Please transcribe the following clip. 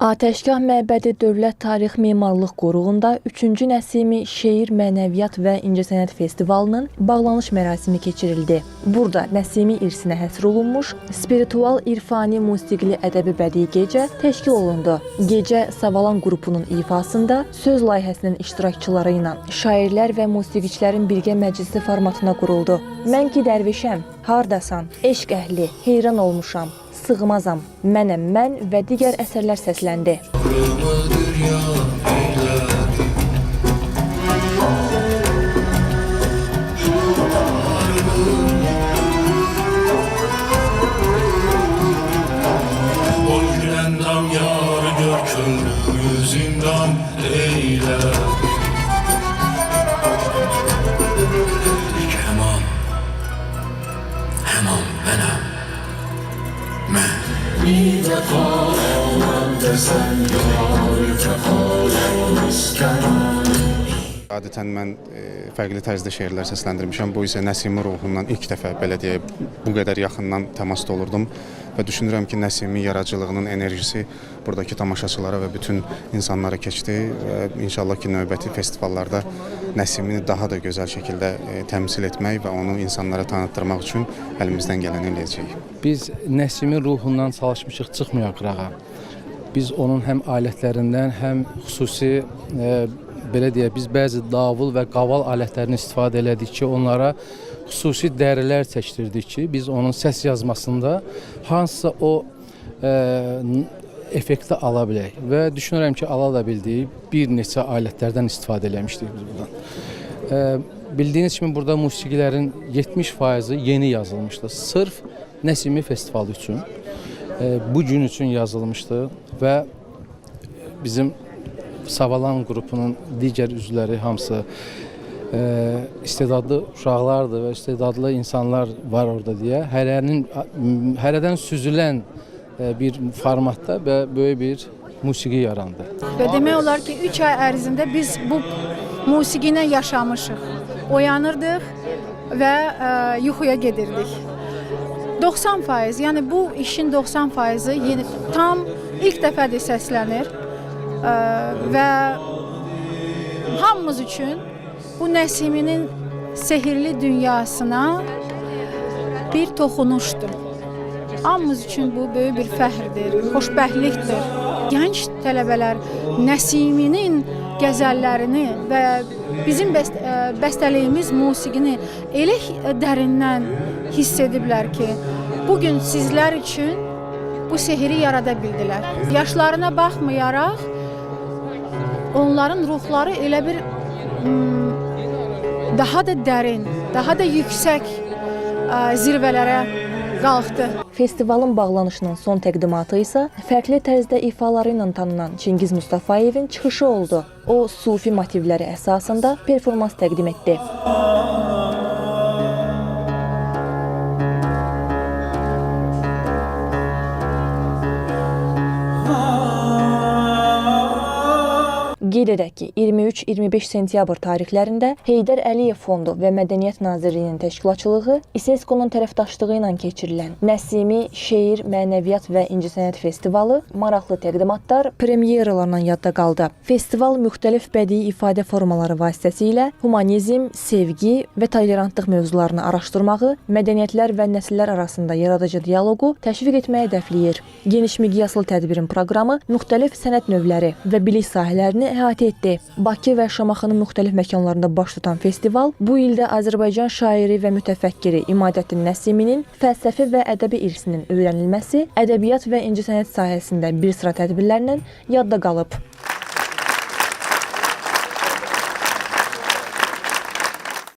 Atəşgah Məbədi Dövlət Tarix Memarlıq Qoruğunda 3-cü Nəsimi Şeir, Mənəviyyat və İncəsənət Festivalının bağlanış mərasimi keçirildi. Burada Nəsimi irsinə həsr olunmuş spiritual, irfani, musiqili, ədəbi bədii gecə təşkil olundu. Gecə Savalan qrupunun ifasında söz layihəsinin iştirakçıları ilə şairlər və musiqiçilərin birgə məclisi formatına quruldu. Mən ki dərvişəm, hardasan, eşq əhli, heyran olmuşam, sığmazam, mənəm mən və digər əsərlər səsləndi. Adətən mən fərqli tərzdə şeirlər səsləndirmişəm. Bu isə Nəsimi ruhundan ilk dəfə belə deyək, bu qədər yaxından təmasda olurdum və düşünürəm ki, Nəsimi yaradıcılığının enerjisi buradakı tamaşaçılara və bütün insanlara keçdi və inşallah ki, növbəti festivallarda Nəsimini daha da gözəl şəkildə təmsil etmək və onu insanlara tanıtdırmaq üçün əlimizdən gələni eləyəcəyik. Biz Nəsimin ruhundan çalışmışıq, çıxmayaq qırağa. Biz onun həm alətlərindən, həm xüsusi belə deyək, biz bəzi davul və qaval alətlərini istifadə elədik ki, onlara xüsusi dərilər çəkdirdik ki, biz onun səs yazmasında hansısa o effekti ala bilək. Və düşünürəm ki, ala da bildik, bir neçə alətlərdən istifadə eləmişdik biz buradan. Bildiyiniz kimi, burada musiqilərin 70%-i yeni yazılmışdı. Sırf Nəsimi festivalı üçün, bu gün üçün yazılmışdı və bizim Savalan qrupunun digər üzvləri hamısı istedadlı uşaqlardır və istedadlı insanlar var orada deyə hərədən süzülən bir formatda və böyük bir musiqi yarandı. Və demək olar ki, 3 ay ərzində biz bu musiqi ilə yaşamışıq. Oyanırdıq və yuxuya gedirdik. 90%, yəni bu işin 90%-i tam ilk dəfədir səslənir. Və hamımız üçün bu Nəsiminin sehirli dünyasına bir toxunuşdur. Hamımız üçün bu böyük bir fəxrdir, xoşbəxtlikdir. Gənc tələbələr Nəsiminin qəzəllərini və bizim bəstəliyimiz musiqini elə dərindən hiss ediblər ki, bugün sizlər üçün bu sehiri yarada bildilər. Yaşlarına baxmayaraq, onların ruhları elə bir daha da dərin, daha da yüksək zirvələrə qalxdı. Festivalın bağlanışının son təqdimatı isə fərqli tərzdə ifaları ilə tanınan Çingiz Mustafayevin çıxışı oldu. O, sufi motivləri əsasında performans təqdim etdi. Qeyd edək ki, 23-25 sentyabr tarixlərində Heydər Əliyev Fondu və Mədəniyyət Nazirliyinin təşkilatçılığı İSESCO-nun tərəfdaşlığı ilə keçirilən Nəsimi Şeir, Mənəviyyat və İncəsənət Festivalı maraqlı təqdimatlar, premyeralarla yadda qaldı. Festival müxtəlif bədii ifadə formaları vasitəsilə humanizm, sevgi və tolerantlıq mövzularını araşdırmağı, mədəniyyətlər və nəsillər arasında yaradıcı dialoqu təşviq etməyə hədəfləyir. Geniş miqyaslı tədbirin proqramı müxtəlif sənət növləri və bilik sahələrini əhatə etdi. Bakı və Şamaxının müxtəlif məkanlarında baş tutan festival bu ildə Azərbaycan şairi və mütəfəkkiri İmadəddin Nəsiminin fəlsəfi və ədəbi irsinin öyrənilməsi, ədəbiyyat və incəsənət sahəsində bir sıra tədbirlərlə yadda qalıb.